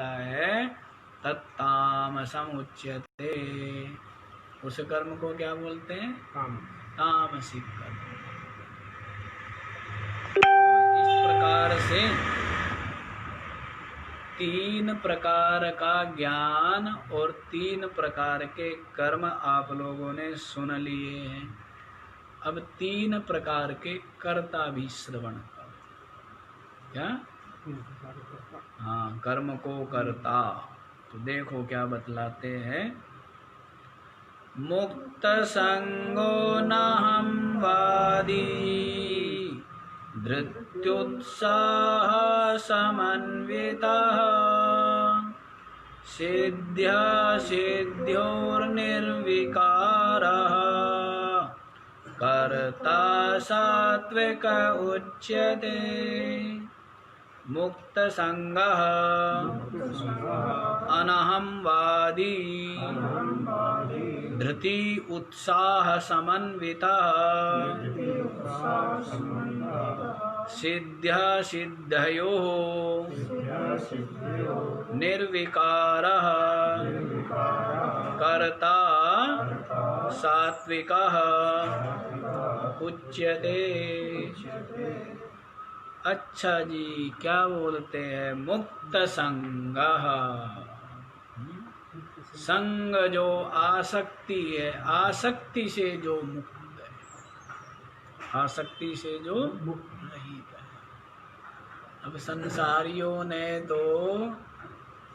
जाता है तत्तामसम उच्यते। उस कर्म को क्या बोलते हैं? तामसिक कर्म। इस प्रकार से 3 प्रकार का ज्ञान और 3 प्रकार के कर्म आप लोगों ने सुन लिए हैं। अब 3 प्रकार के कर्ता भी श्रवण करो। क्या? हाँ, कर्म को कर्ता। तो देखो क्या बतलाते हैं। मुक्त संगो नाहं वादी धृत्युत्साह समन्वितः सिद्ध्या सिद्ध्योर्निर्विकारः कर्ता सात्विक उच्यते। मुक्त संगः अनहं वादी धृति उत्साह समन्वितः सिद्ध्या सिद्धयोः निर्विकारः कर्ता सात्विकः उच्यते। अच्छा जी, क्या बोलते हैं? मुक्त संगः, संग जो आसक्ति है, आसक्ति से जो मुक्त है, आसक्ति से जो रहित है। अब संसारियों ने तो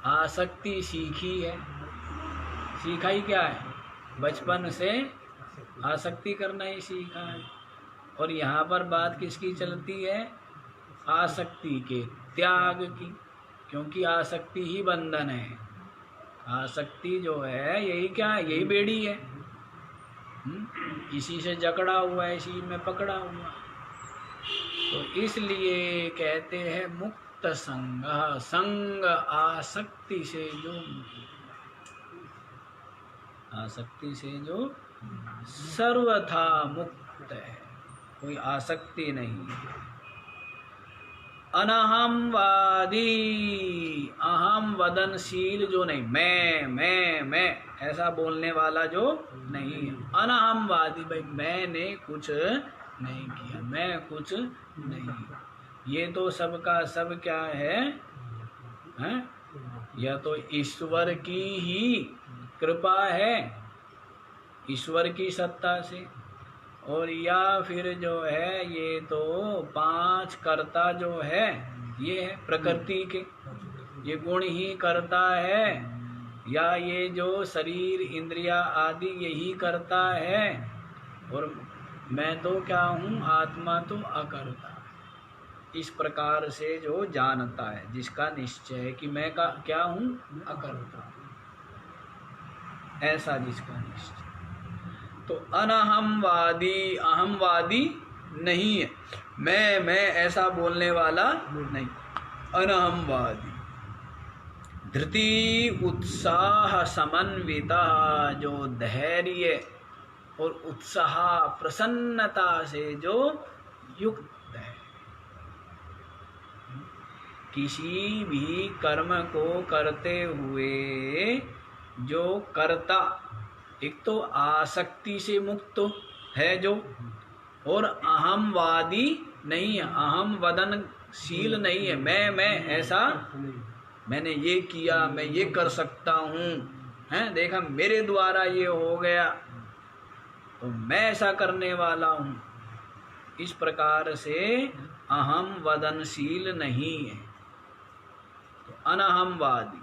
आसक्ति सीखी है। सीखा ही क्या है? बचपन से आसक्ति करना ही सीखा है। और यहाँ पर बात किसकी चलती है? आसक्ति के त्याग की, क्योंकि आसक्ति ही बंधन है। आसक्ति जो है यही क्या है? यही बेड़ी है। इसी से जकड़ा हुआ है, इसी में पकड़ा हुआ। तो इसलिए कहते हैं मुक्त संग, संग आसक्ति से जो, आसक्ति से जो सर्वथा मुक्त है, कोई आसक्ति नहीं है। अनहम वादी, अहम वदनशील जो नहीं, मैं ऐसा बोलने वाला जो नहीं है। अनहम वादी, भाई मैंने कुछ नहीं किया, मैं कुछ नहीं। ये तो सबका सब क्या है? यह तो ईश्वर की ही कृपा है, ईश्वर की सत्ता से। और या फिर जो है ये तो 5 कर्ता जो है ये है प्रकृति के, ये गुण ही करता है, या ये जो शरीर इंद्रिया आदि यही करता है। और मैं तो क्या हूँ? आत्मा तो अकर्ता। इस प्रकार से जो जानता है, जिसका निश्चय है कि मैं का क्या हूँ? अकर्ता। ऐसा जिसका निश्चय, तो अनहमवादी, अहमवादी नहीं है, मैं ऐसा बोलने वाला नहीं। अनहमवादी धृति उत्साह समन्विता, जो धैर्य और उत्साह प्रसन्नता से जो युक्त है। किसी भी कर्म को करते हुए जो कर्ता, एक तो आसक्ति से मुक्त है जो, और अहमवादी नहीं है, अहम वदनशील नहीं है। मैं ऐसा, मैंने ये किया, मैं ये कर सकता हूँ, हैं, देखा मेरे द्वारा ये हो गया तो मैं ऐसा करने वाला हूँ। इस प्रकार से अहम वदनशील नहीं है, तो अनहमवादी।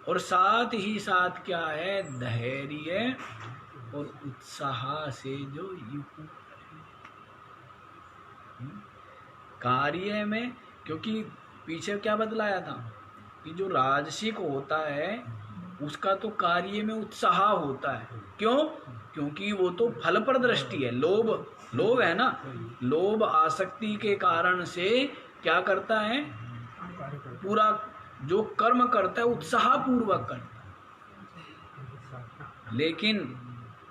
और साथ ही साथ क्या है? धैर्य और उत्साह से जो युक्त कार्य में। क्योंकि पीछे क्या बतलाया था कि जो राजसिक होता है उसका तो कार्य में उत्साह होता है। क्यों? क्योंकि वो तो फल पर दृष्टि है। लोभ है ना, लोभ आसक्ति के कारण से क्या करता है? पूरा जो कर्म करता है उत्साह पूर्वक करता है। लेकिन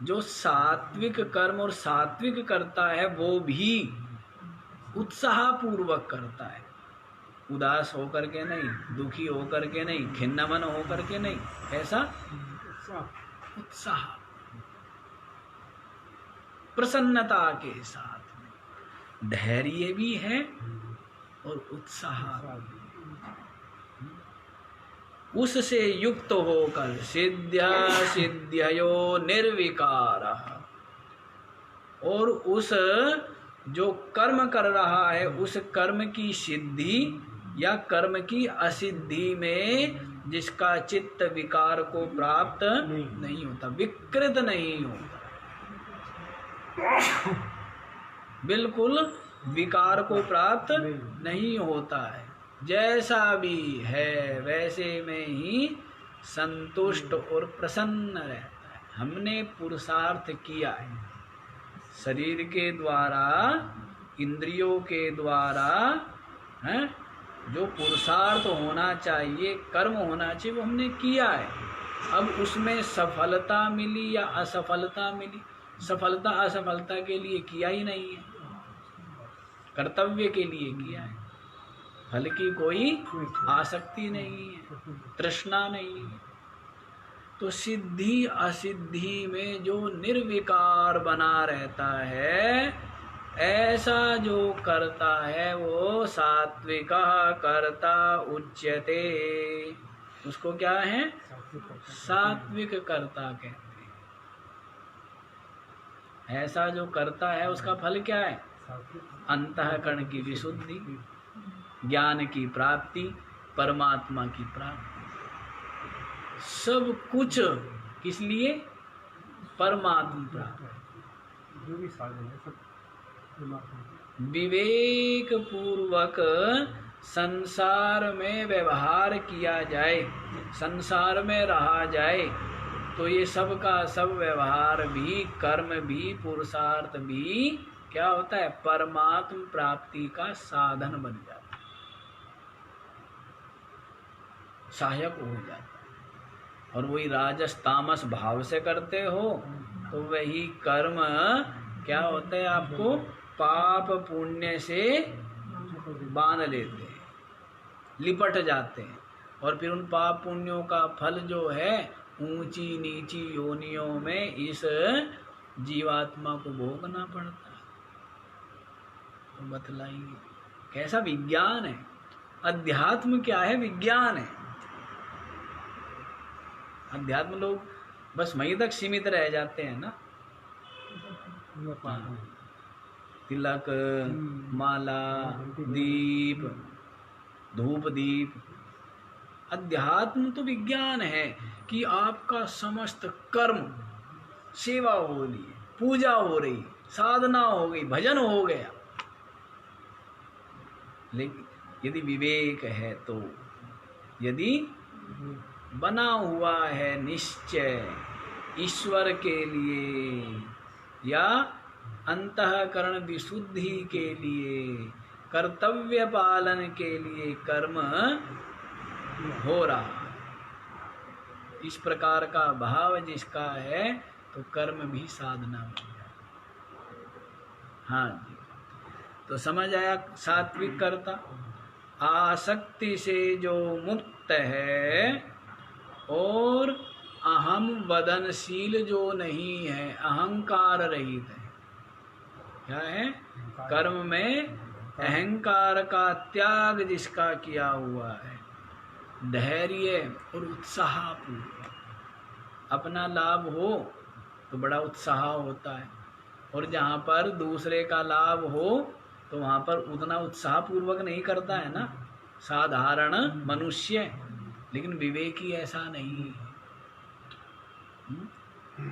जो सात्विक कर्म और सात्विक करता है वो भी उत्साह पूर्वक करता है। उदास होकर के नहीं, दुखी होकर के नहीं, खिन्न मन होकर के नहीं, ऐसा उत्साह, प्रसन्नता के साथ में धैर्य भी है और उत्साह भी। उससे युक्त होकर सिद्ध्या सिद्ध्ययो निर्विकारः, और उस जो कर्म कर रहा है उस कर्म की सिद्धि या कर्म की असिद्धि में जिसका चित्त विकार को प्राप्त नहीं होता, विकृत नहीं होता, बिल्कुल विकार को प्राप्त नहीं होता है, जैसा भी है वैसे में ही संतुष्ट और प्रसन्न रहता है। हमने पुरुषार्थ किया है, शरीर के द्वारा, इंद्रियों के द्वारा, हैं, जो पुरुषार्थ होना चाहिए, कर्म होना चाहिए, वो हमने किया है। अब उसमें सफलता मिली या असफलता मिली, सफलता असफलता के लिए किया ही नहीं है, कर्तव्य के लिए किया है। फल की कोई आसक्ति नहीं है, तृष्णा नहीं है। तो सिद्धि असिद्धि में जो निर्विकार बना रहता है, ऐसा जो करता है वो सात्विक कर्ता उच्यते। उसको क्या है? सात्विक कर्ता कहते हैं। ऐसा जो करता है उसका फल क्या है? अंतःकरण की विशुद्धि, ज्ञान की प्राप्ति, परमात्मा की प्राप्ति। सब कुछ किस लिए? परमात्मा प्राप्ति। जो भी साधन है सब विवेक पूर्वक संसार में व्यवहार किया जाए, संसार में रहा जाए, तो ये सब का सब व्यवहार भी, कर्म भी, पुरुषार्थ भी क्या होता है? परमात्म प्राप्ति का साधन बन जाता है, सहायक हो जाता है। और वही राजस तामस भाव से करते हो तो वही कर्म क्या होता है? आपको पाप पुण्य से बांध लेते हैं, लिपट जाते हैं, और फिर उन पाप पुण्यों का फल जो है ऊंची नीची योनियों में इस जीवात्मा को भोगना पड़ता है। तो बतलाइए कैसा विज्ञान है? अध्यात्म क्या है? विज्ञान है। अध्यात्म लोग बस वहीं तक सीमित रह जाते हैं ना, तिलक, माला, दीप, धूप दीप। अध्यात्म तो विज्ञान है कि आपका समस्त कर्म, सेवा हो रही है, पूजा हो रही, साधना हो गई, भजन हो गया। लेकिन यदि विवेक है तो, यदि बना हुआ है निश्चय ईश्वर के लिए या अंतःकरण विशुद्धि के लिए, कर्तव्य पालन के लिए कर्म हो रहा है, इस प्रकार का भाव जिसका है तो कर्म भी साधना बन जाए। हाँ जी, तो समझ आया? सात्विक कर्ता आसक्ति से जो मुक्त है और अहम वदनशील जो नहीं है, अहंकार रहित है। क्या है? कर्म में अहंकार का त्याग जिसका किया हुआ है, धैर्य और उत्साह पूर्वक, अपना लाभ हो तो बड़ा उत्साह होता है, और जहाँ पर दूसरे का लाभ हो तो वहाँ पर उतना उत्साह पूर्वक नहीं करता है ना साधारण मनुष्य। लेकिन विवेकी ऐसा नहीं है,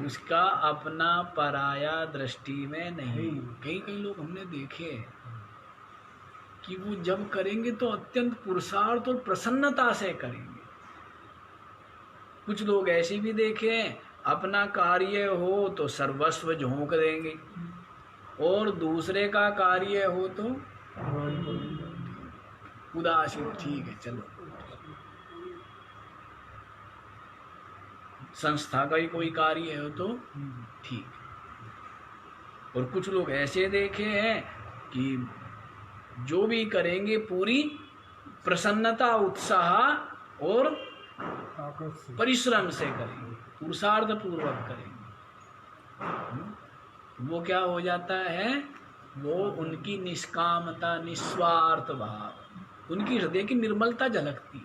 उसका अपना पराया दृष्टि में नहीं। कई कई लोग हमने देखे हैं कि वो जब करेंगे तो अत्यंत पुरुषार्थ और प्रसन्नता से करेंगे। कुछ लोग ऐसे भी देखे हैं, अपना कार्य हो तो सर्वस्व झोंक देंगे, और दूसरे का कार्य हो तो उदासीन, ठीक है चलो। संस्था का ही कोई कार्य है तो ठीक। और कुछ लोग ऐसे देखे हैं कि जो भी करेंगे पूरी प्रसन्नता, उत्साह और ताकत से परिश्रम से करेंगे, पुरुषार्थ पूर्वक करेंगे। वो क्या हो जाता है, वो उनकी निष्कामता, निस्वार्थ भाव, उनकी हृदय की निर्मलता झलकती है।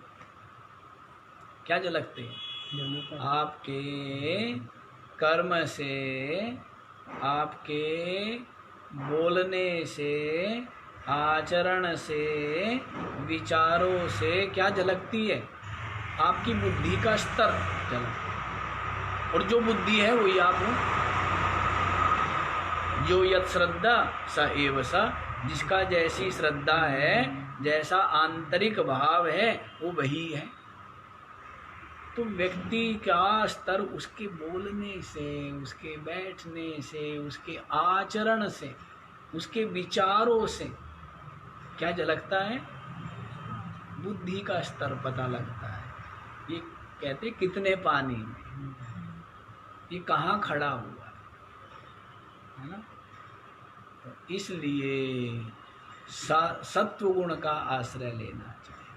क्या झलकते हैं? निर्मलता आपके कर्म से, आपके बोलने से, आचरण से, विचारों से क्या झलकती है? आपकी बुद्धि का स्तर झलकता है। और जो बुद्धि है वही आप हो। जो यत श्रद्धा स एव स, जिसका जैसी श्रद्धा है, जैसा आंतरिक भाव है, वो वही है। तो व्यक्ति का स्तर उसके बोलने से, उसके बैठने से, उसके आचरण से, उसके विचारों से क्या झलकता है? बुद्धि का स्तर पता लगता है। ये कहते कितने पानी में, ये कहाँ खड़ा हुआ है ना। तो इसलिए सत्व गुण का आश्रय लेना चाहिए,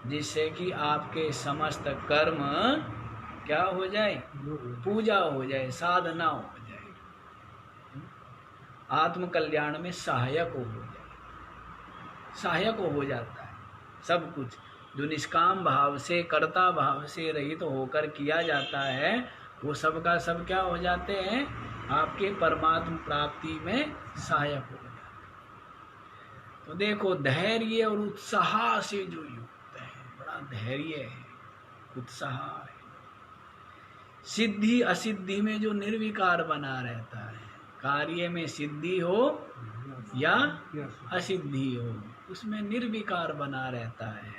जिससे कि आपके समस्त कर्म क्या हो जाए? पूजा हो जाए, साधना हो जाए, आत्म कल्याण में सहायक हो जाए, सहायक हो जाता है सब कुछ। जो निष्काम भाव से, कर्ता भाव से रहित होकर किया जाता है, वो सब का सब क्या हो जाते हैं? आपके परमात्म प्राप्ति में सहायक हो जाते हैं। तो देखो, धैर्य और उत्साह से जो युक्त है, बड़ा धैर्य है, उत्साह है। सिद्धि असिद्धि में जो निर्विकार बना रहता है, कार्य में सिद्धि हो या असिद्धि हो, उसमें निर्विकार बना रहता है।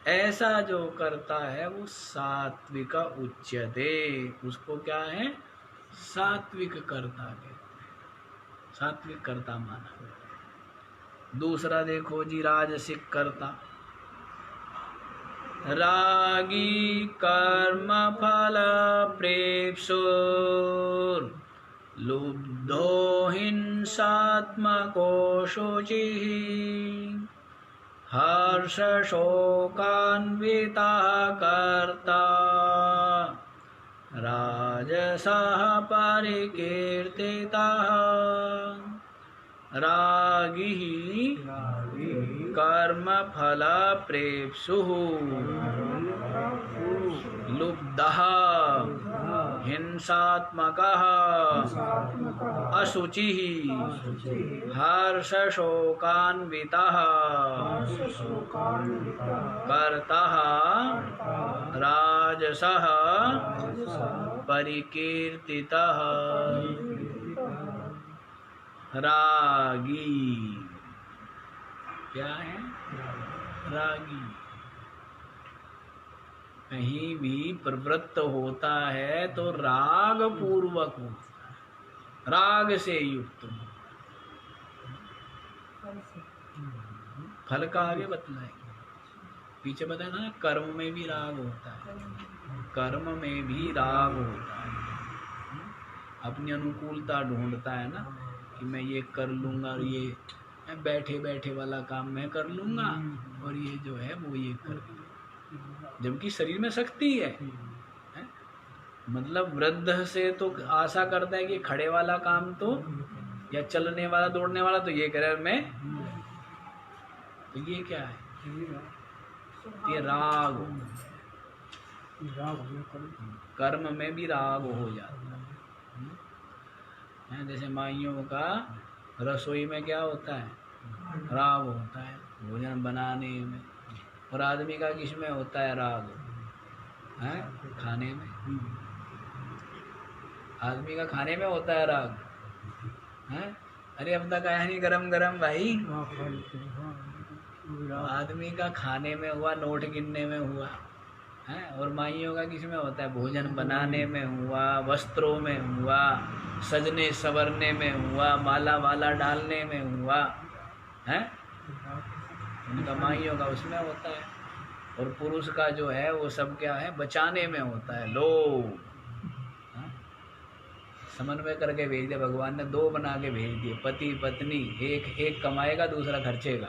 ऐसा जो करता है वो सात्विक उच्यते। उसको क्या है? सात्विक कर्ता कहते हैं, सात्विक कर्ता माना। दूसरा देखो जी, राजसिक कर्ता। रागी कर्म फल प्रेप्सुर लुब्धो हिंसात्मको शुचिः हर्ष शोकान्विता कर्ता राजसः परिकीर्तितः। रागी कर्म फल प्रेप्सुः लुब्धः हिंसात्मकः अशुचिः हर्ष शोकान्वितः कर्तः राजसः परिकीर्तितः। रागी क्या है? रागी कहीं भी प्रवृत्त होता है तो राग पूर्वक होता है, राग से युक्त होता है। फल का आगे बतलाएंगे, पीछे बताया था ना, कर्म में भी राग होता है, कर्म में भी राग होता है। अपनी अनुकूलता ढूंढता है ना, कि मैं ये कर लूँगा और ये बैठे बैठे वाला काम मैं कर लूँगा और ये जो है वो ये कर लूँगा, जबकि शरीर में शक्ति है। मतलब वृद्ध से तो आशा करता है कि खड़े वाला काम तो, या चलने वाला दौड़ने वाला तो ये करे मैं, तो ये क्या है? ये राग, कर्म में भी राग हो जाता है। जैसे माइयों का रसोई में क्या होता है? राग होता है भोजन बनाने में। और आदमी का किस में होता है राग? है खाने में। आदमी का खाने में होता है राग। है अरे अब तक आया नहीं गरम गरम भाई। आदमी का खाने में हुआ, नोट गिनने में हुआ है। और माइयों का किस में होता है? भोजन बनाने में हुआ, वस्त्रों में हुआ, सजने संवरने में हुआ, माला वाला डालने में हुआ है। उनका माइयों का उसमें होता है। और पुरुष का जो है वो सब क्या है? बचाने में होता है। लोभ, समन्वय करके भेज दिया भगवान ने, 2 बना के भेज दिए, पति पत्नी, एक कमाएगा दूसरा खर्चेगा।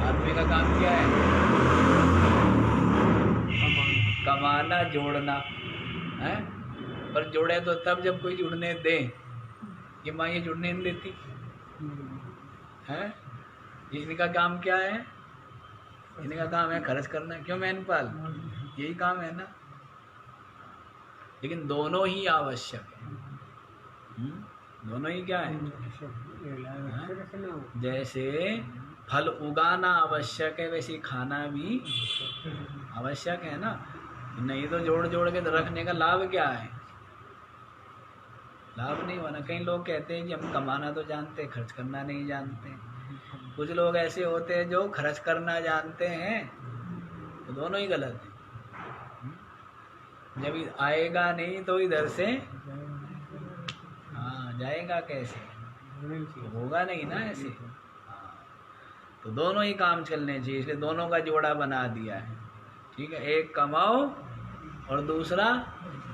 आदमी का काम क्या है? कमाना, जोड़ना है। पर जोड़े तो तब जब कोई जुड़ने दे। ये माँ ये जुड़ने नहीं देती है। इनका काम क्या है? इनका काम है खर्च करना। क्यों मैनपाल? यही काम है ना। लेकिन दोनों ही आवश्यक है। दोनों ही क्या है? जैसे फल उगाना आवश्यक है, वैसे खाना भी आवश्यक है ना। नहीं तो जोड़ जोड़ के रखने का लाभ क्या है? लाभ नहीं होना। कई लोग कहते हैं कि हम कमाना तो जानते हैं, खर्च करना नहीं जानते। कुछ लोग ऐसे होते हैं जो खर्च करना जानते हैं, तो दोनों ही गलत है। जब आएगा नहीं तो इधर से हाँ जाएगा कैसे? होगा नहीं ना ऐसे। हाँ, तो दोनों ही काम चलने चाहिए, इसलिए दोनों का जोड़ा बना दिया है। ठीक है, एक कमाओ और दूसरा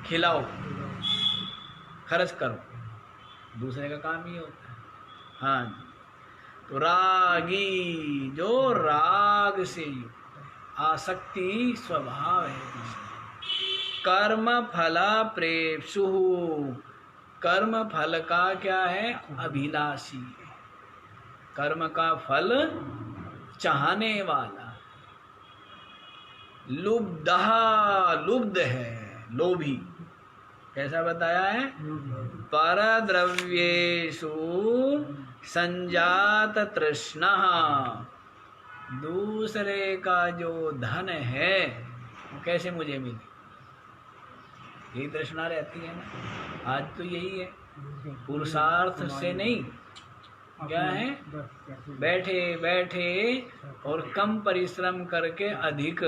खिलाओ, खर्च करो, दूसरे का काम ही होता है। हाँ, तो रागी जो राग से आसक्ति स्वभाव है। कर्म फला प्रेप्सु, कर्म फल का क्या है? अभिलाषी। कर्म का फल चाहने वाला। लुब्धः, लुब्ध है, लोभी। कैसा बताया है? परद्रव्येषु संजात तृष्णः, दूसरे का जो धन है वो कैसे मुझे मिले, यही तृष्णा रहती है ना। आज तो यही है, पुरुषार्थ से नहीं। क्या है? बैठे बैठे और कम परिश्रम करके अधिक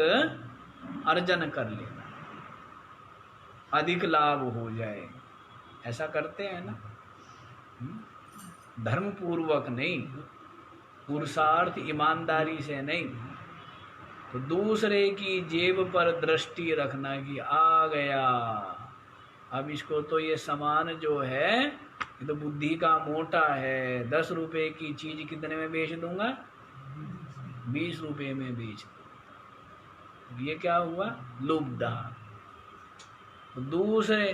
अर्जन कर लेना, अधिक लाभ हो जाए, ऐसा करते हैं ना। धर्म पूर्वक नहीं, पुरुषार्थ ईमानदारी से नहीं। तो दूसरे की जेब पर दृष्टि रखना कि आ गया, अब इसको तो ये सामान जो है ये तो बुद्धि का मोटा है, 10 रुपए की चीज कितने में बेच दूंगा? 20 रुपए में बेच दूंगा। ये क्या हुआ? लुब्धा। तो दूसरे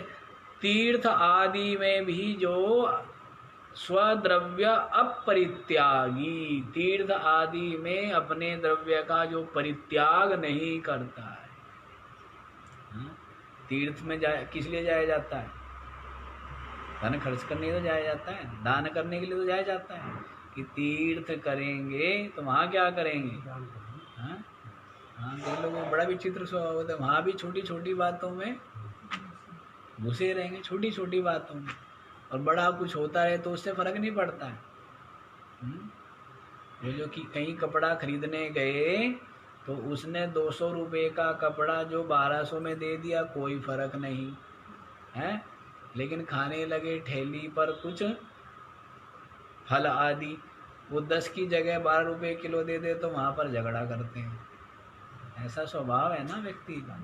तीर्थ आदि में भी जो स्वद्रव्य अपरित्यागी, तीर्थ आदि में अपने द्रव्य का जो परित्याग नहीं करता है। तीर्थ में किस लिए जाया जाता है? धन खर्च करने तो जाया जाता है, दान करने के लिए तो जाया जाता है कि तीर्थ करेंगे तो वहाँ क्या करेंगे? हाँ, कई लोगों को बड़ा विचित्र स्वभाव होता है, वहाँ भी छोटी छोटी बातों में घुसे रहेंगे, छोटी छोटी बातों में, और बड़ा कुछ होता है तो उससे फर्क नहीं पड़ता है। जो कि कहीं कपड़ा खरीदने गए तो उसने 200 रुपये का कपड़ा जो 1200 में दे दिया, कोई फर्क नहीं है। लेकिन खाने लगे ठेली पर कुछ फल आदि, वो 10 की जगह 12 रुपये किलो दे दे तो वहाँ पर झगड़ा करते हैं। ऐसा स्वभाव है ना व्यक्ति का।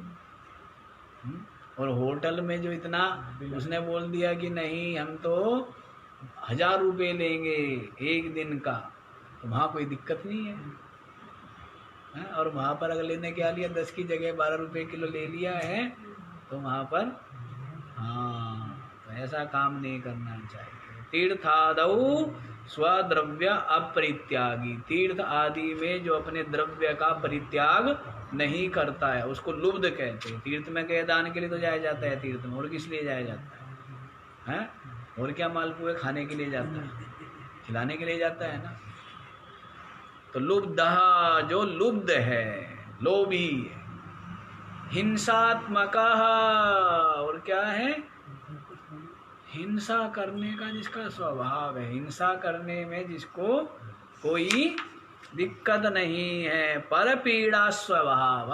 और होटल में जो इतना उसने बोल दिया कि नहीं हम तो 1000 रुपये लेंगे एक दिन का, तो वहाँ कोई दिक्कत नहीं है। और वहाँ पर अगले ने क्या लिया, 10 की जगह 12 रुपये किलो ले लिया है, तो वहाँ पर हाँ, तो ऐसा काम नहीं करना चाहिए। तीर्थादौ स्वद्रव्य अपरित्यागी, तीर्थ आदि में जो अपने द्रव्य का परित्याग नहीं करता है उसको लुब्ध कहते हैं। तीर्थ में गए दान के लिए तो जाया जाता है तीर्थ में, और किस लिए जाया जाता है? और क्या मालपुए खाने के लिए जाता है, खिलाने के लिए जाता है ना। तो लुब्धः जो लुब्ध है, लोभी है। हिंसात्मकः, और क्या है? हिंसा करने का जिसका स्वभाव है, हिंसा करने में जिसको कोई दिक्कत नहीं है। पर पीड़ा स्वभाव,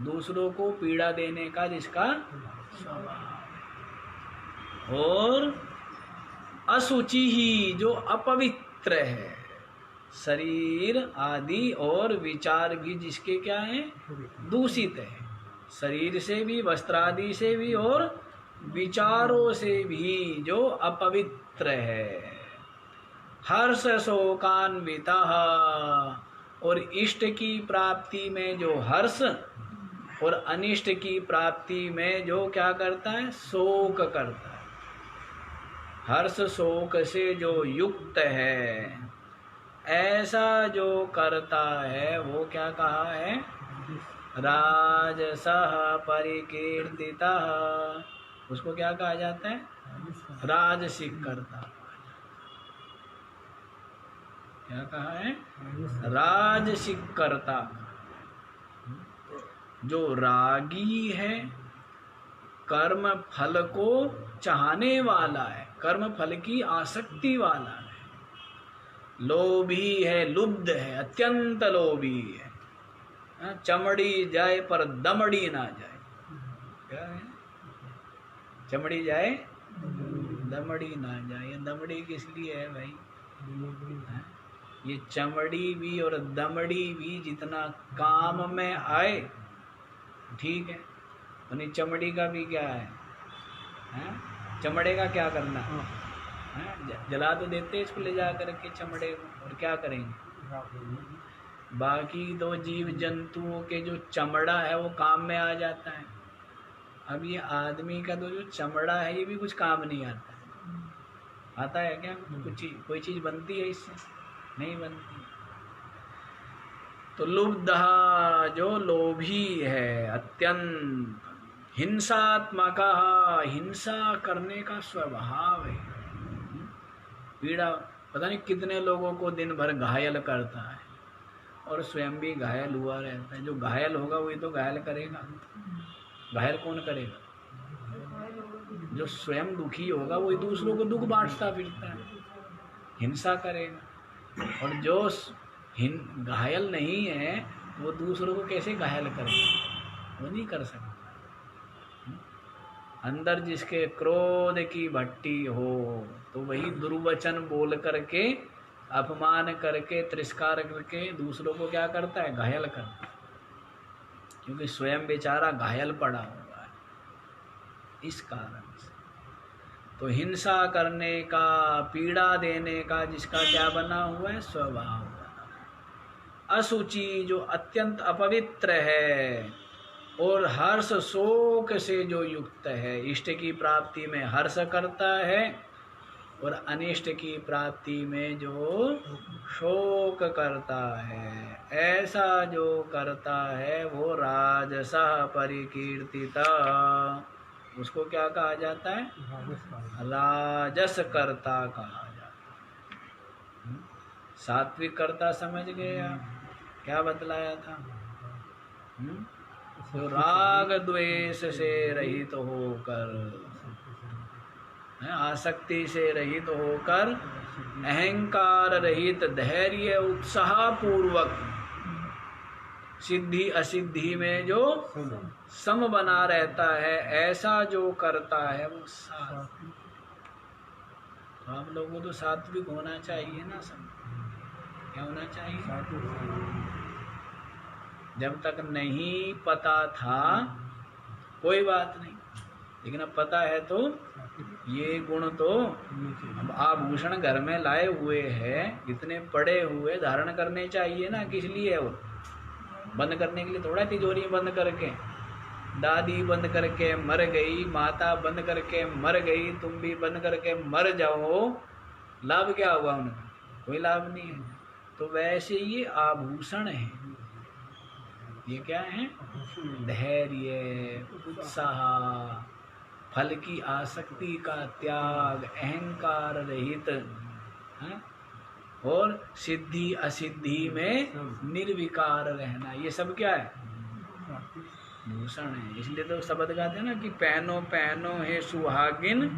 दूसरों को पीड़ा देने का जिसका स्वभाव। और असुचि ही जो अपवित्र है, शरीर आदि और विचार भी जिसके क्या है? दूषित है। शरीर से भी, वस्त्र आदि से भी और विचारों से भी जो अपवित्र है। हर्ष शोकान्विता, और इष्ट की प्राप्ति में जो हर्ष और अनिष्ट की प्राप्ति में जो क्या करता है, शोक करता है। हर्ष शोक से जो युक्त है, ऐसा जो करता है वो क्या कहा है, राजसः परिकीर्तितः। उसको क्या कहा जाता है, राजसिक करता। क्या कहा है, राजसिक करता। जो रागी है, कर्म फल को चाहने वाला है, कर्म फल की आसक्ति वाला है, लोभी है, लुब्ध है, अत्यंत लोभी है। चमड़ी जाए पर दमड़ी ना जाए। क्या है, चमड़ी जाए दमड़ी ना जाए। दमड़ी किस लिए है भाई? ये चमड़ी भी और दमड़ी भी जितना काम में आए ठीक है, उन्हें चमड़ी का भी क्या है, चमड़े का क्या करना है? जला तो देते इसको ले जा कर के चमड़े को, और क्या करेंगे? बाकी दो जीव जंतुओं के जो चमड़ा है वो काम में आ जाता है। अब ये आदमी का तो जो चमड़ा है ये भी कुछ काम नहीं आता है। आता है क्या? कुछ कोई चीज़ बनती है इससे? नहीं बनती। तो लुब्धः जो लोभी है, अत्यंत हिंसात्मक, हिंसा करने का स्वभाव है। पीड़ा पता नहीं कितने लोगों को दिन भर घायल करता है और स्वयं भी घायल हुआ रहता है। जो घायल होगा वही तो घायल करेगा। घायल कौन करेगा? जो स्वयं दुखी होगा वही दूसरों को दुख बांटता फिरता है, हिंसा करेगा। और जो घायल नहीं है वो दूसरों को कैसे घायल करेगा? वो नहीं कर सकता। अंदर जिसके क्रोध की भट्टी हो तो वही दुर्वचन बोल करके, अपमान करके, तिरस्कार करके दूसरों को क्या करता है? घायल करता है। क्योंकि स्वयं बेचारा घायल पड़ा हुआ है। इस कारण से तो हिंसा करने का, पीड़ा देने का जिसका क्या बना हुआ है? स्वभाव बना हुआ। असुचि जो अत्यंत अपवित्र है और हर्ष शोक से जो युक्त है, इष्ट की प्राप्ति में हर्ष करता है और अनिष्ट की प्राप्ति में जो शोक करता है, ऐसा जो करता है वो राजसः परिकीर्तिता। उसको क्या कहा जाता है? राजस कर्ता कहा जाता है। सात्विक कर्ता समझ गए आप? क्या बतलाया था? तो राग द्वेष से रहित होकर, आसक्ति से रहित होकर, अहंकार रहित, धैर्य उत्साह पूर्वक, सिद्धि असिद्धि में जो सम बना रहता है, ऐसा जो करता है वो सात्विक। तो हम लोगों को तो सात्विक होना चाहिए ना सब। क्या होना चाहिए? जब तक नहीं पता था कोई बात नहीं, लेकिन अब पता है तो ये गुण तो अब आभूषण घर में लाए हुए हैं, इतने पड़े हुए धारण करने चाहिए ना। किस लिए? वो बंद करने के लिए थोड़ा, तिजोरी बंद करके, दादी बंद करके मर गई, माता बंद करके मर गई, तुम भी बंद करके मर जाओ, लाभ क्या हुआ उनका? कोई लाभ नहीं है। तो वैसे ये आभूषण है। ये क्या है? धैर्य, उत्साह, फल की आसक्ति का त्याग, अहंकार रहित, और सिद्धि असिद्धि में निर्विकार रहना, ये सब क्या है? भूषण है। इसलिए तो शब्द गाते हैं ना कि पहनो पहनो है सुहागिन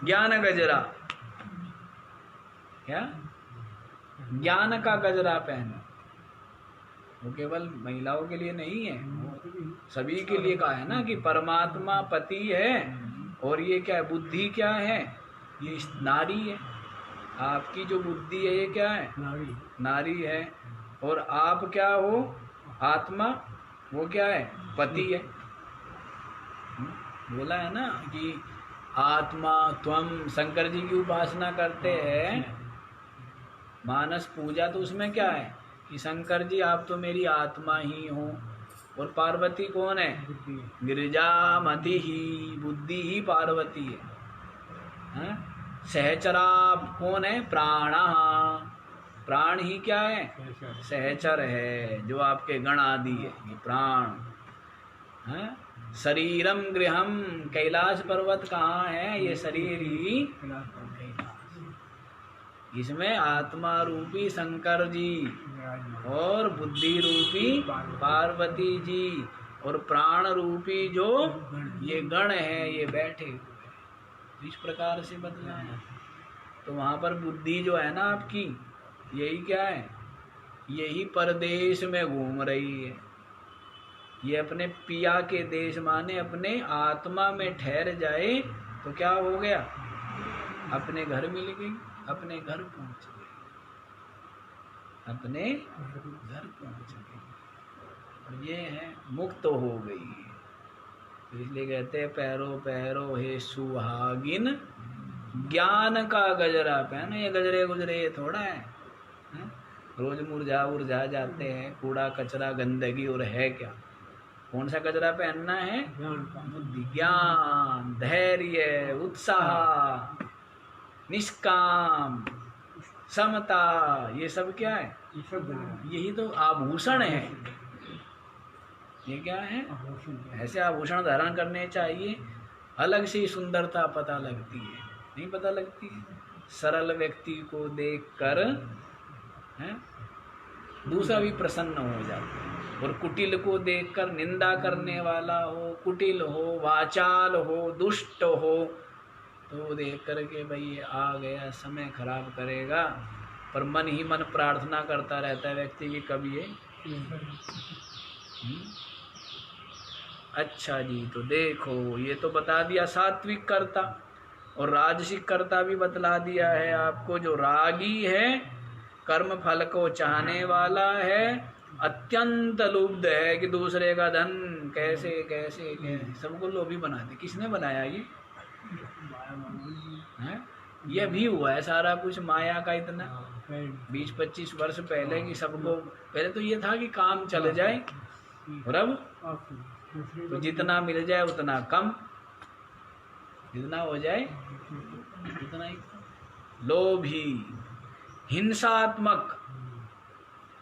ज्ञान गजरा। क्या? ज्ञान का गजरा पहनो। वो केवल महिलाओं के लिए नहीं है, सभी के लिए कहा है ना कि परमात्मा पति है और ये क्या है? बुद्धि क्या है? ये नारी है। आपकी जो बुद्धि है ये क्या है? नारी है। और आप क्या हो? आत्मा, वो क्या है? पति है। बोला है ना कि आत्मा त्वम, शंकर जी की उपासना करते हैं मानस पूजा, तो उसमें क्या है कि शंकर जी आप तो मेरी आत्मा ही हो, और पार्वती कौन है? बुद्धि गिरिजामति ही, बुद्धि ही पार्वती है। हाँ? सहचरा कौन है? प्राण। प्राण ही क्या है? सहचर सहचर है, जो आपके गण आदि है, ये प्राण। हाँ? शरीरम गृहम, कैलाश पर्वत कहाँ है? ये शरीर ही कैलाश पर्वत कैलाश। इसमें आत्मा रूपी शंकर जी विराजमान और बुद्धि रूपी पार्वती जी और प्राण रूपी जो ये गण है, ये बैठे हुए हैं। इस प्रकार से बदला है। तो वहाँ पर बुद्धि जो है ना आपकी, यही क्या है? यही परदेश में घूम रही है। ये अपने पिया के देश माने अपने आत्मा में ठहर जाए तो क्या हो गया? अपने घर मिल गई, अपने घर पहुंच गई, अपने घर पहुंच गई, और ये है मुक्त हो गई। तो इसलिए कहते हैं पैरो पैरो हे सुहागिन, ज्ञान का गजरा पहनो। ये गजरे गुजरे ये थोड़ा है, हैं? रोज मुरझा उर्झा जाते हैं, कूड़ा कचरा गंदगी, और है क्या? कौन सा गजरा पहनना है? ज्ञान का बुद्धि, ज्ञान, धैर्य, उत्साह, निष्काम, समता, ये सब क्या है? ये सब बना यही तो आभूषण है। ये क्या है? आभूषण है। ऐसे आभूषण धारण करने चाहिए, अलग से ही सुंदरता पता लगती है। नहीं पता लगती है? सरल व्यक्ति को देखकर हैं दूसरा भी प्रसन्न हो जाता है, और कुटिल को देखकर निंदा करने वाला हो, कुटिल हो, वाचाल हो, दुष्ट हो, तो देख करके भाई ये आ गया, समय खराब करेगा, पर मन ही मन प्रार्थना करता रहता है व्यक्ति की कब ये। अच्छा जी, तो देखो ये तो बता दिया सात्विक कर्ता, और राजसिक कर्ता भी बतला दिया है आपको। जो रागी है, कर्म फल को चाहने वाला है, अत्यंत लुब्ध है कि दूसरे का धन कैसे कैसे कैसे, सबको लोभी बना दे। किसने बनाया ये? है? ये भी हुआ है सारा कुछ माया का, इतना 20-25 वर्ष पहले की सबको। पहले तो ये था कि काम चल जाए, और अब तो जितना मिल जाए उतना कम, जितना हो जाए उतना ही। लोभी, हिंसात्मक,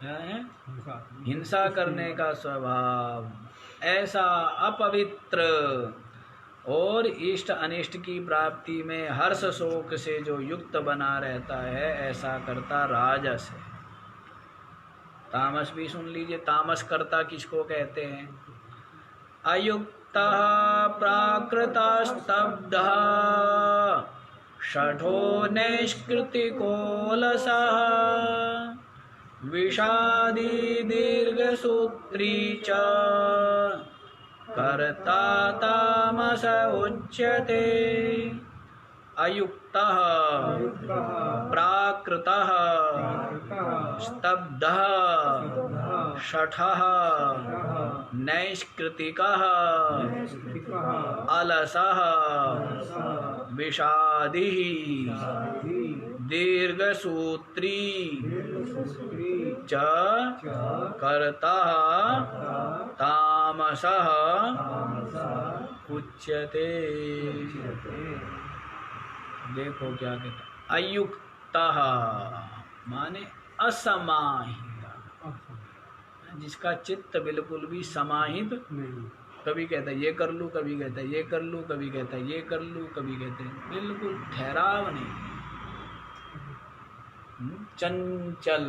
क्या है? हिंसा करने का स्वभाव, ऐसा अपवित्र, और इष्ट अनिष्ट की प्राप्ति में हर्ष शोक से जो युक्त बना रहता है, ऐसा करता राजस है। तामस भी सुन लीजिए, तामस कर्ता किसको कहते हैं? अयुक्तः प्राकृतस्तब्धः षठो नैष्कृतिकोलसः विषादी दीर्घसूत्री च कर्ता तामस उच्यते। अयुक्तः प्राकृतः स्तब्धः शठः नैष्कृतिकः अलसः विषादिः दीर्घसूत्री च कर्ता तामसः उच्यते। देखो क्या कहता, अयुक्तः माने असमाहित, जिसका चित्त बिल्कुल भी समाहित नहीं। कभी कहता है ये कर लूँ, कभी कहता है ये कर लूँ, कभी कहता है ये कर लूँ, कभी कहते हैं बिल्कुल ठहराव नहीं। चंचल,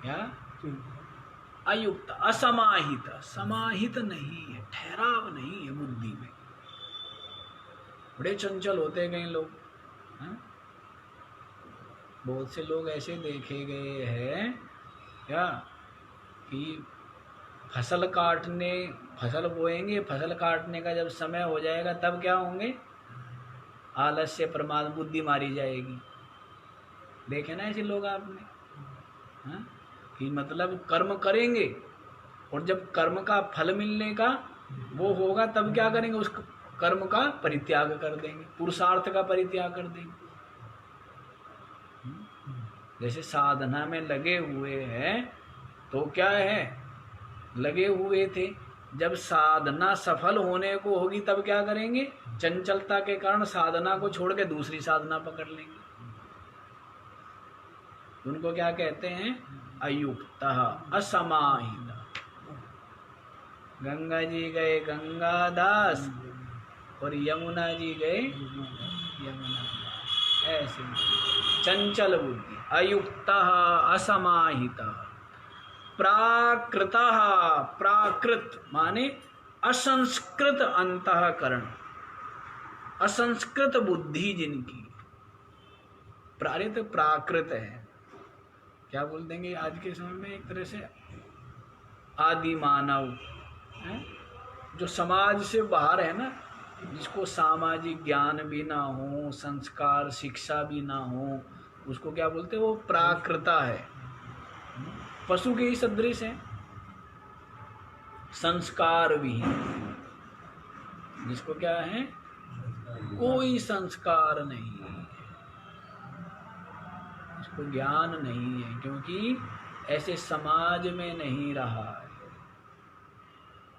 क्या? अयुक्त, असमाहित, समाहित नहीं है, ठहराव नहीं है बुद्धि में। बड़े चंचल होते गए लोग, हाँ? बहुत से लोग ऐसे देखे गए हैं क्या कि फसल काटने, फसल बोएंगे, फसल काटने का जब समय हो जाएगा तब क्या होंगे? आलस्य प्रमाद बुद्धि मारी जाएगी। देखे ना ऐसे लोग आपने, हाँ? कि मतलब कर्म करेंगे और जब कर्म का फल मिलने का वो होगा तब क्या करेंगे, उस कर्म का परित्याग कर देंगे, पुरुषार्थ का परित्याग कर देंगे। जैसे साधना में लगे हुए हैं तो क्या है, लगे हुए थे, जब साधना सफल होने को होगी तब क्या करेंगे, चंचलता के कारण साधना को छोड़ के दूसरी साधना पकड़ लेंगे। उनको क्या कहते हैं, अयुक्त, असमाहित। गंगा जी गए गंगा दास और यमुना जी गए यमुना दास, ऐसे चंचल बुद्धि, अयुक्त असमाहित। प्राकृत, प्राकृत माने असंस्कृत अंतःकरण, असंस्कृत बुद्धि जिनकी, प्राकृत है, क्या बोल देंगे आज के समय में, एक तरह से आदि मानव है, जो समाज से बाहर है ना, जिसको सामाजिक ज्ञान भी ना हो, संस्कार शिक्षा भी ना हो, उसको क्या बोलते हैं, वो प्राकृता है, पशु के ही सदृश है, संस्कार भी है, जिसको क्या है, कोई संस्कार नहीं है, इसको ज्ञान नहीं है, क्योंकि ऐसे समाज में नहीं रहा है।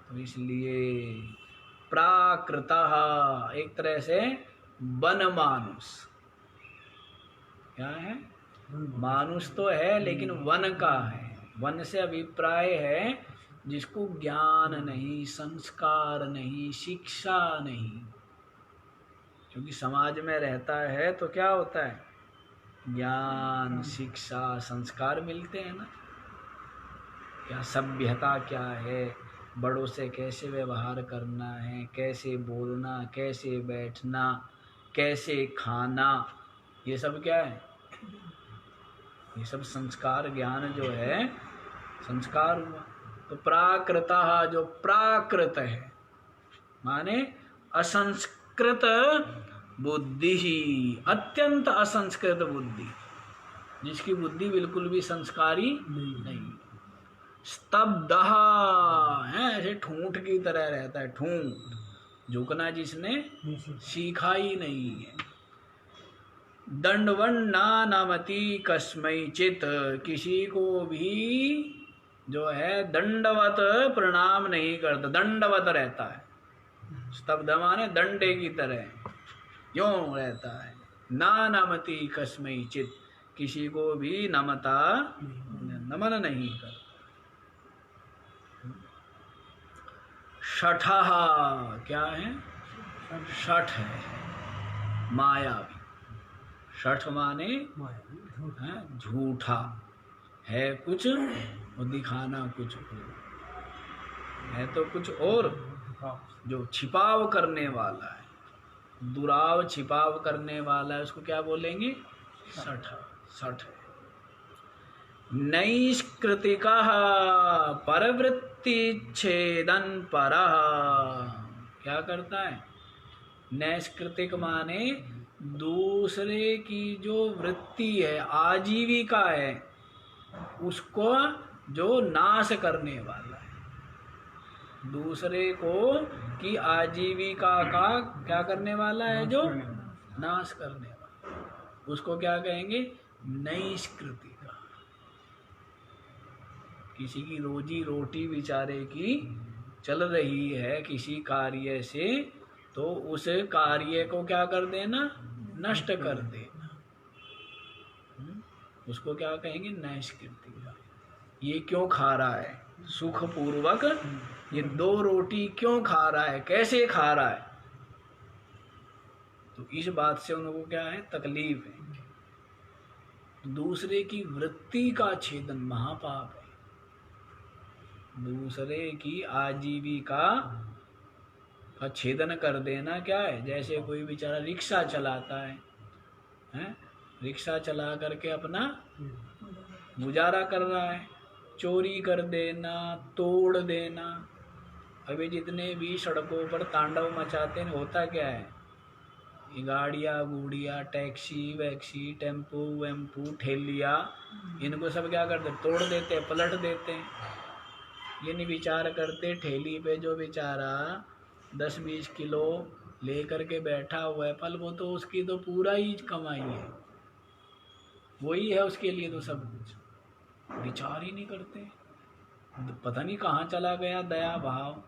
तो इसलिए प्राकृतः एक तरह से वन मानुष, क्या है, मानुष तो है लेकिन वन का है। वन से अभिप्राय है जिसको ज्ञान नहीं, संस्कार नहीं, शिक्षा नहीं, क्योंकि समाज में रहता है तो क्या होता है, ज्ञान शिक्षा संस्कार मिलते हैं ना, क्या सभ्यता क्या है, बड़ों से कैसे व्यवहार करना है, कैसे बोलना, कैसे बैठना, कैसे खाना, ये सब क्या है, ये सब संस्कार ज्ञान जो है संस्कार हुआ। तो प्राकृतः जो प्राकृत है माने असंस्कृत बुद्धि, अत्यंत असंस्कृत बुद्धि, जिसकी बुद्धि बिल्कुल भी संस्कारी नहीं, स्तब्ध है, ऐसे ठूंठ की तरह रहता है, ठूंठ, झुकना जिसने सीखा ही नहीं है। दंडवन ना नमति कस्मैचित, किसी को भी जो है दंडवत प्रणाम नहीं करता, दंडवत रहता है, स्तब्ध माने दंडे की तरह यूं रहता है। ना नमति कस्मैचित, किसी को भी नमता, नमन नहीं करता। शठः क्या है, शठ है, मायावी, शठ माने झूठा है कुछ और दिखाना कुछ और है, तो कुछ और, जो छिपाव करने वाला है, दुराव छिपाव करने वाला है, उसको क्या बोलेंगे, सठ, सठ है। नैष्कृतिकः परवृत्ति छेदन परः, क्या करता है, नैष्कृतिक माने दूसरे की जो वृत्ति है, आजीविका है, उसको जो नाश करने वाला है, दूसरे को की आजीविका का क्या करने वाला है, जो नाश करने वाला, उसको क्या कहेंगे, नैष्कृतिक। किसी की रोजी रोटी बेचारे की चल रही है किसी कार्य से, तो उस कार्य को क्या कर देना, नष्ट कर देना, उसको क्या कहेंगे, नैष्कृतिक। ये क्यों खा रहा है सुख पूर्वक, ये 2 रोटी क्यों खा रहा है, कैसे खा रहा है, तो इस बात से उनको क्या है, तकलीफ है। दूसरे की वृत्ति का छेदन महापाप है, दूसरे की आजीविका का छेदन कर देना क्या है, जैसे कोई बेचारा रिक्शा चलाता है, हैं, रिक्शा चला करके अपना गुजारा कर रहा है, चोरी कर देना, तोड़ देना। अभी जितने भी सड़कों पर तांडव मचाते हैं, होता क्या है, ये गाड़ियाँ गुड़िया, टैक्सी वैक्सी, टेम्पो वेम्पू, ठेलिया, इनको सब क्या करते हैं, तोड़ देते हैं, पलट देते हैं। ये नहीं विचार करते ठेली पे जो बेचारा 10-20 किलो लेकर के बैठा हुआ है फल, वो तो उसकी तो पूरा ही कमाई है, वही है उसके लिए तो सब कुछ। विचार ही नहीं करते, पता नहीं कहाँ चला गया दया भाव।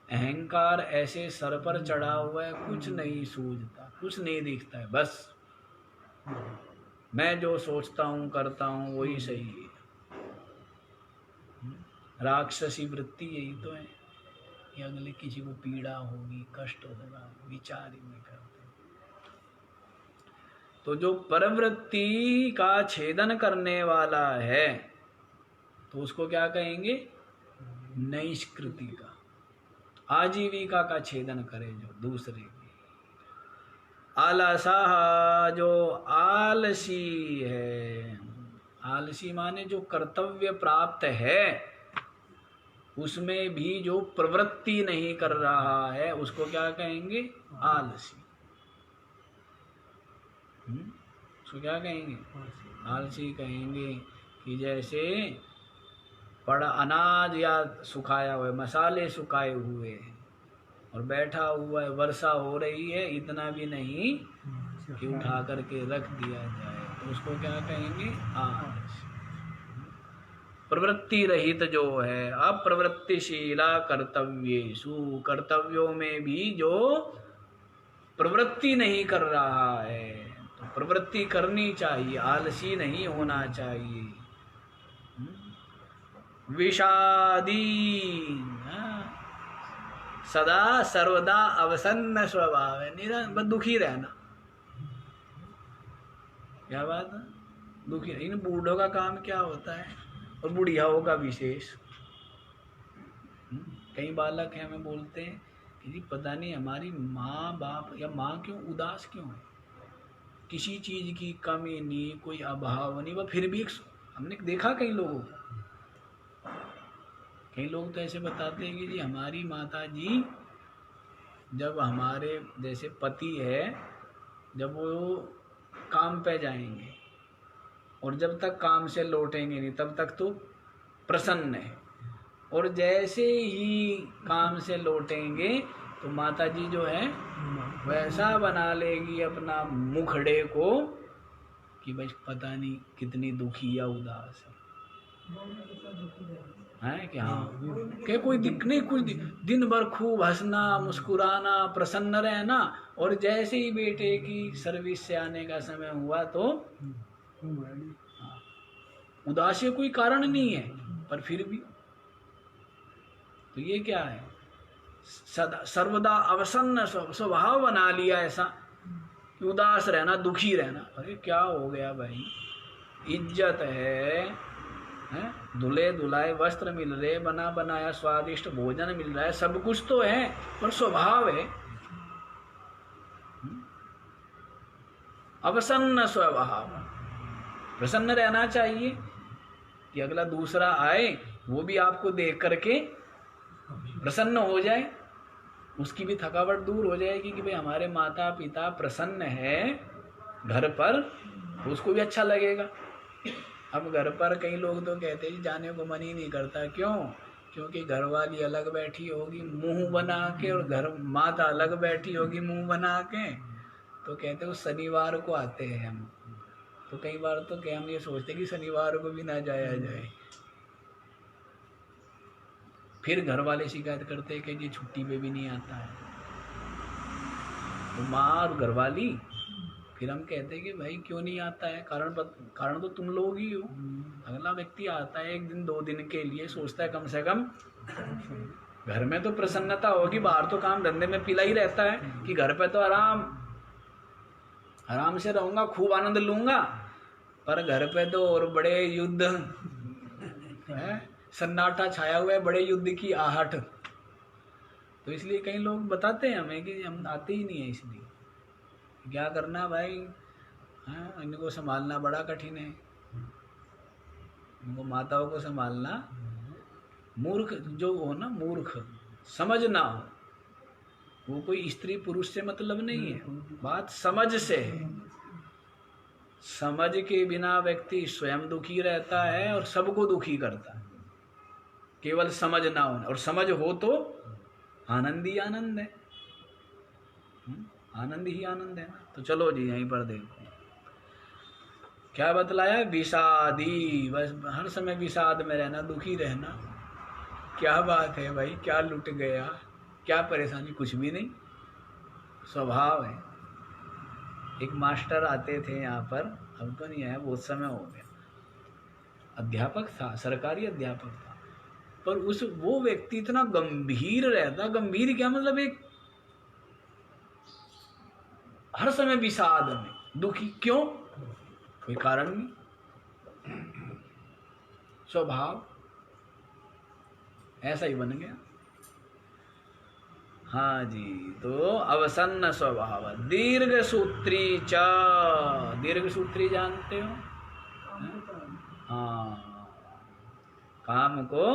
अहंकार ऐसे सर पर चढ़ा हुआ है, कुछ नहीं सूझता, कुछ नहीं दिखता है, बस मैं जो सोचता हूँ करता हूँ वही सही है। राक्षसी वृत्ति यही तो है कि अगले किसी को पीड़ा होगी, कष्ट होगा, विचार ही नहीं करते। तो जो परवृत्ति का छेदन करने वाला है तो उसको क्या कहेंगे? नैष्कृति का, आजीविका का छेदन करे जो दूसरे की। आलसा, जो आलसी है, आलसी माने जो कर्तव्य प्राप्त है उसमें भी जो प्रवृत्ति नहीं कर रहा है उसको क्या कहेंगे? आलसी। उसको क्या कहेंगे? आलसी कहेंगे। कि जैसे पड़ा अनाज या सुखाया हुआ मसाले सुखाए हुए हैं और बैठा हुआ है, वर्षा हो रही है, इतना भी नहीं कि उठा करके रख दिया जाए, तो उसको क्या कहेंगे? आलसी। प्रवृत्ति रहित जो है, अप्रवृत्तिशीला कर्तव्येषु, कर्तव्यों में भी जो प्रवृत्ति नहीं कर रहा है, तो प्रवृत्ति करनी चाहिए, आलसी नहीं होना चाहिए। विषादी, सदा सर्वदा अवसन्न स्वभाव है, निरंतर दुखी रहना। क्या बात है? दुखी। इन बूढ़ों का काम क्या होता है, और बुढ़ियाओं का विशेष। कई बालक हैं, हमें बोलते हैं कि जी पता नहीं हमारी माँ बाप या माँ क्यों उदास क्यों है, किसी चीज़ की कमी नहीं, कोई अभाव नहीं, वह फिर भी हमने देखा कई लोगों को, कई लोग तो ऐसे बताते हैं कि जी हमारी माता जी जब हमारे जैसे पति है, जब वो काम पे जाएंगे और जब तक काम से लौटेंगे नहीं तब तक तो प्रसन्न है, और जैसे ही काम से लौटेंगे तो माता जी जो है वैसा बना लेगी अपना मुखड़े को कि भाई पता नहीं कितनी दुखी या उदास है कि हाँ कि कोई दिख नहीं, कुछ दिन भर खूब हंसना मुस्कुराना प्रसन्न रहना, और जैसे ही बेटे की सर्विस से आने का समय हुआ तो उदासी कोई कारण नहीं है, पर फिर भी तो ये क्या है? सदा सर्वदा अवसन्न स्वभाव बना लिया ऐसा कि उदास रहना, दुखी रहना। अरे क्या हो गया भाई, इज्जत है, धुले धुलाए वस्त्र मिल रहे, बना बनाया स्वादिष्ट भोजन मिल रहा है, सब कुछ तो है, पर स्वभाव है अवसन्न स्वभाव। प्रसन्न रहना चाहिए कि अगला दूसरा आए वो भी आपको देख करके प्रसन्न हो जाए, उसकी भी थकावट दूर हो जाएगी कि भाई हमारे माता पिता प्रसन्न है घर पर, उसको भी अच्छा लगेगा। अब घर पर कई लोग तो कहते हैं जाने को मन ही नहीं करता, क्यों? क्योंकि घर वाली अलग बैठी होगी मुंह बना के, और घर माता अलग बैठी होगी मुंह बना के, तो कहते वो शनिवार को आते हैं हम, तो कई बार तो क्या हम ये सोचते कि शनिवार को भी ना जाया जाए, फिर घर वाले शिकायत करते हैं कि ये छुट्टी पे भी नहीं आता है, तो माँ और घर वाली, फिर हम कहते हैं कि भाई क्यों नहीं आता है, कारण तो तुम लोग ही हो। अगला व्यक्ति आता है 1 दिन 2 दिन के लिए, सोचता है कम से कम घर में तो प्रसन्नता होगी, बाहर तो काम धंधे में पिला ही रहता है कि घर पे तो आराम से रहूंगा, खूब आनंद लूंगा, पर घर पे तो और बड़े युद्ध है, सन्नाटा छाया हुआ है, बड़े युद्ध की आहट। तो इसलिए कई लोग बताते हैं हमें कि हम आते ही नहीं है, इसलिए क्या करना भाई, हाँ इनको संभालना बड़ा कठिन है, इनको माताओं को संभालना। मूर्ख जो हो ना, मूर्ख समझ ना हो, वो कोई स्त्री पुरुष से मतलब नहीं है, बात समझ से है। समझ के बिना व्यक्ति स्वयं दुखी रहता है और सबको दुखी करता है, केवल समझ ना हो, और समझ हो तो आनंद ही आनंद है। आनंद ही आनंद है ना। तो चलो जी यहीं पर देखो क्या बतलाया, विषादी, बस हर समय विषाद में रहना, दुखी रहना। क्या बात है भाई, क्या लुट गया, क्या परेशानी, कुछ भी नहीं, स्वभाव है। एक मास्टर आते थे यहाँ पर, अब तो नहीं आया, बहुत समय हो गया, अध्यापक था, सरकारी अध्यापक था, पर वो व्यक्ति इतना गंभीर रहता, गंभीर क्या मतलब, एक हर समय विषाद में, दुखी, क्यों, कोई कारण नहीं, स्वभाव ऐसा ही बन गया। हाँ जी, तो अवसन्न स्वभाव, दीर्घ सूत्री च, दीर्घ सूत्री जानते हो, हाँ, काम को,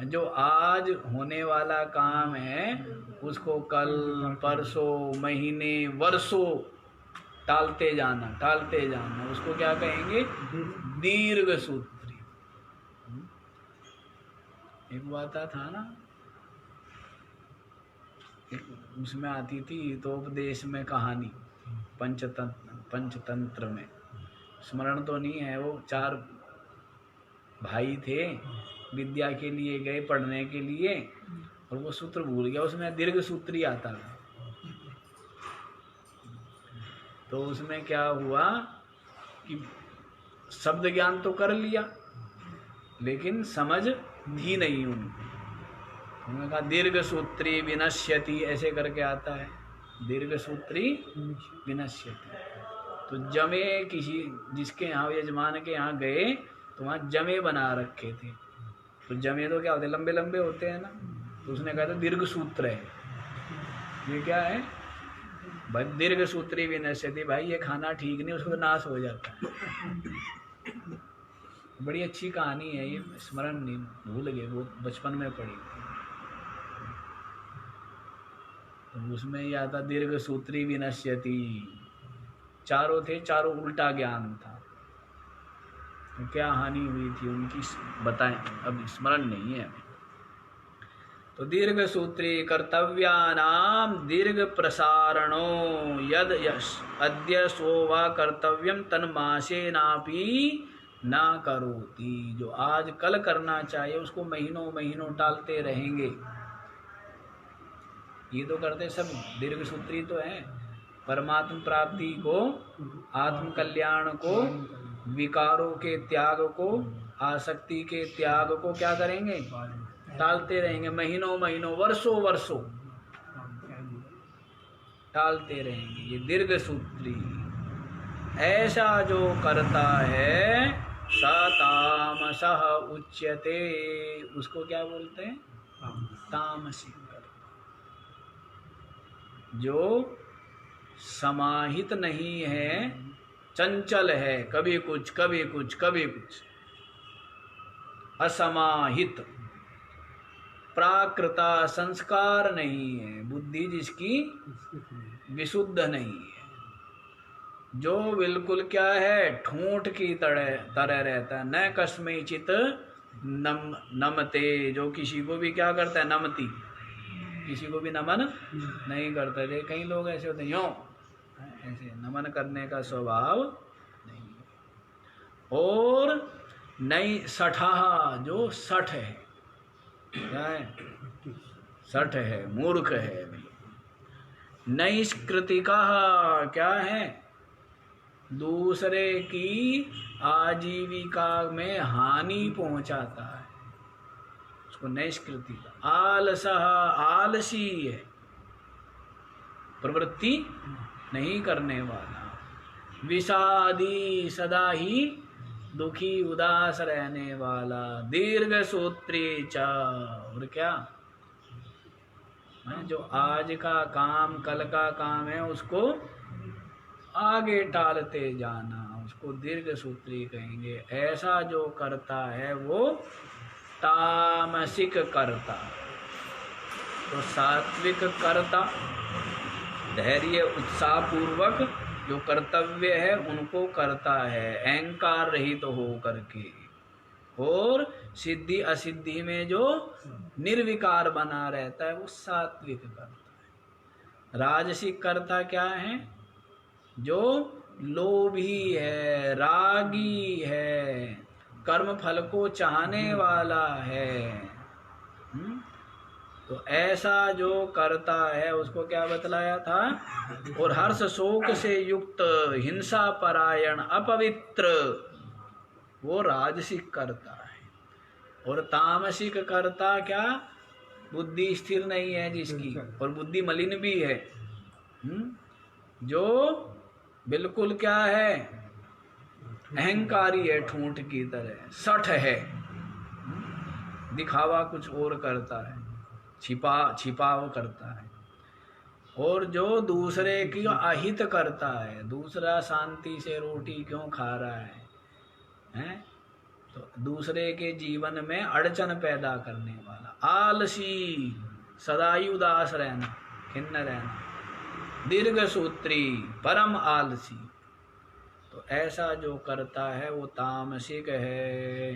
जो आज होने वाला काम है उसको कल, परसों, महीने, वर्षों टालते जाना, उसको क्या कहेंगे, दीर्घ सूत्री। एक बात था ना, उसमें आती थी तो उपदेश में कहानी, पंचतंत्र में, स्मरण तो नहीं है, वो 4 भाई थे, विद्या के लिए गए पढ़ने के लिए, और वो सूत्र भूल गया, उसमें दीर्घ सूत्री आता था। तो उसमें क्या हुआ कि शब्द ज्ञान तो कर लिया लेकिन समझ थी नहीं उनको। उन्होंने कहा दीर्घ सूत्री विनश्यति, ऐसे करके आता है, दीर्घ सूत्री विनश्यति। तो जमे, किसी जिसके यहाँ, यजमान के यहाँ गए तो वहाँ जमे बना रखे थे, तो जमे तो क्या होते हैं, लंबे लंबे होते हैं ना, तो उसने कहा था दीर्घ सूत्र है, ये क्या है भाई, दीर्घ सूत्री विनश्यति, भाई ये खाना ठीक नहीं, उसको नाश हो जाता है। बड़ी अच्छी कहानी है ये, स्मरण नहीं, भूल गए, वो बचपन में पढ़ी। तो उसमें यह आता दीर्घ सूत्री विनश्यति, चारों थे, चारों उल्टा ज्ञान था, तो क्या हानि हुई थी उनकी बताएं, अब स्मरण नहीं है हमें। तो दीर्घ सूत्री कर्तव्यानाम दीर्घ प्रसारणो यद यश अद्य सोवा कर्तव्यम तन्मासे नापी ना करोति, जो आज कल करना चाहिए उसको महीनों महीनों टालते रहेंगे। ये तो करते सब दीर्घ सूत्री तो है, परमात्म प्राप्ति को, आत्म कल्याण को, विकारों के त्याग को, आसक्ति के त्याग को क्या करेंगे, टालते रहेंगे, महीनों महीनों, वर्षों वर्षों टालते रहेंगे। ये दीर्घ सूत्री, ऐसा जो करता है स तामसः उच्यते, उसको क्या बोलते हैं, तामसी। जो समाहित नहीं है, चंचल है, कभी कुछ कभी कुछ कभी कुछ, असमाहित, प्राकृता, संस्कार नहीं है, बुद्धि जिसकी विशुद्ध नहीं है, जो बिल्कुल क्या है, ठूंठ की तरह रहता है, न कस्मैचित नमते, जो किसी को भी क्या करता है, नमती, किसी को भी नमन नहीं करता। थे कई लोग ऐसे होते हैं, यों ऐसे नमन करने का स्वभाव नहीं, और नई सठा, जो सठ है, क्या है, सठ है, मूर्ख है। नैष्कृतिका क्या है, दूसरे की आजीविका में हानि पहुंचाता है, उसको नैष्कृतिका। आलसः, आलसी है, प्रवृत्ति नहीं करने वाला। विषादी, सदा ही दुखी उदास रहने वाला। दीर्घ सूत्री च, और क्या, जो आज का काम कल का काम है उसको आगे टालते जाना, उसको दीर्घ सूत्री कहेंगे। ऐसा जो करता है वो तामसिक कर्ता। तो सात्विक कर्ता धैर्य उत्साह पूर्वक जो कर्तव्य है उनको करता है, अहंकार रहित हो करके, और सिद्धि असिद्धि में जो निर्विकार बना रहता है वो सात्विक कर्ता है। राजसिक कर्ता क्या है? जो लोभी है, रागी है, कर्म फल को चाहने वाला है। तो ऐसा जो करता है उसको क्या बतलाया था? और हर्ष शोक से युक्त, हिंसा परायण, अपवित्र, वो राजसिक करता है। और तामसिक करता क्या? बुद्धि स्थिर नहीं है जिसकी, और बुद्धि मलिन भी है। जो बिल्कुल क्या है? अहंकारी है, ठूंठ की तरह, सठ है, दिखावा कुछ और करता है, छिपाव करता है। और जो दूसरे की अहित करता है, दूसरा शांति से रोटी क्यों खा रहा है, तो दूसरे के जीवन में अड़चन पैदा करने वाला, आलसी, सदाई उदास रहना, खिन्न रहना, दीर्घ सूत्री, परम आलसी, तो ऐसा जो करता है वो तामसिक है।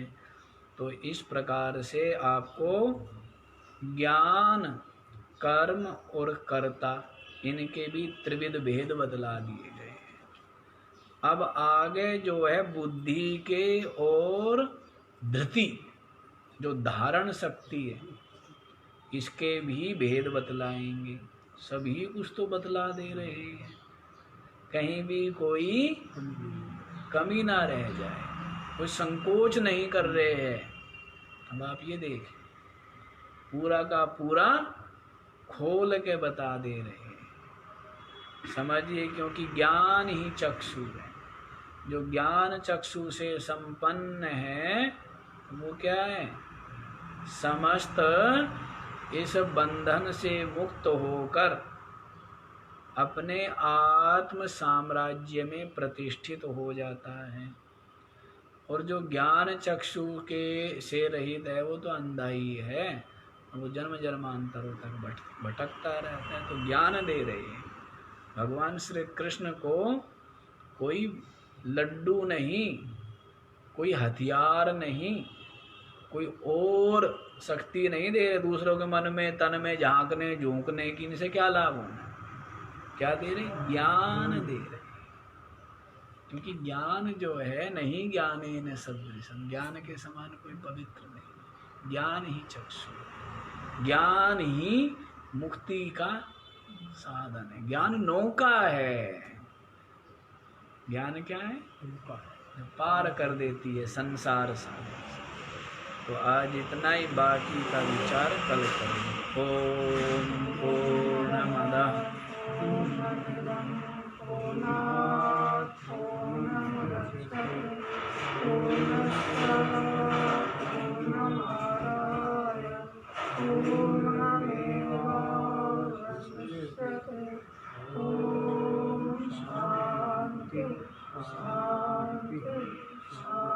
तो इस प्रकार से आपको ज्ञान, कर्म और कर्ता, इनके भी त्रिविध भेद बतला दिए गए हैं। अब आगे जो है बुद्धि के और धृति, जो धारण शक्ति है, इसके भी भेद बतलाएंगे। सभी कुछ तो बतला दे रहे हैं, कहीं भी कोई कमी ना रह जाए, कोई संकोच नहीं कर रहे हैं। अब आप ये देखें, पूरा का पूरा खोल के बता दे रहे हैं। समझिए, क्योंकि ज्ञान ही चक्षु है। जो ज्ञान चक्षु से संपन्न है वो क्या है? समस्त इस बंधन से मुक्त होकर अपने आत्म साम्राज्य में प्रतिष्ठित हो जाता है। और जो ज्ञान चक्षु के से रहित है वो तो अंधा ही है, वो जन्म जन्मांतरों तक भटकता रहता है। तो ज्ञान दे रहे हैं भगवान श्री कृष्ण को। कोई लड्डू नहीं, कोई हथियार नहीं, कोई और शक्ति नहीं दे रहे दूसरों के मन में, तन में झांकने झोंकने की। इनसे क्या लाभ होना? क्या दे रहे? ज्ञान दे रहे। क्योंकि ज्ञान जो है, नहीं ज्ञानेन सदृशम्, ज्ञान के समान कोई पवित्र नहीं। ज्ञान ही चक्षु, ज्ञान ही मुक्ति का साधन है। ज्ञान नौका है। ज्ञान क्या है? पार कर देती है संसार सागर। तो आज इतना ही, बाकी का विचार कल करेंगे। ओम पूर्णमदः शांति शांति शांति।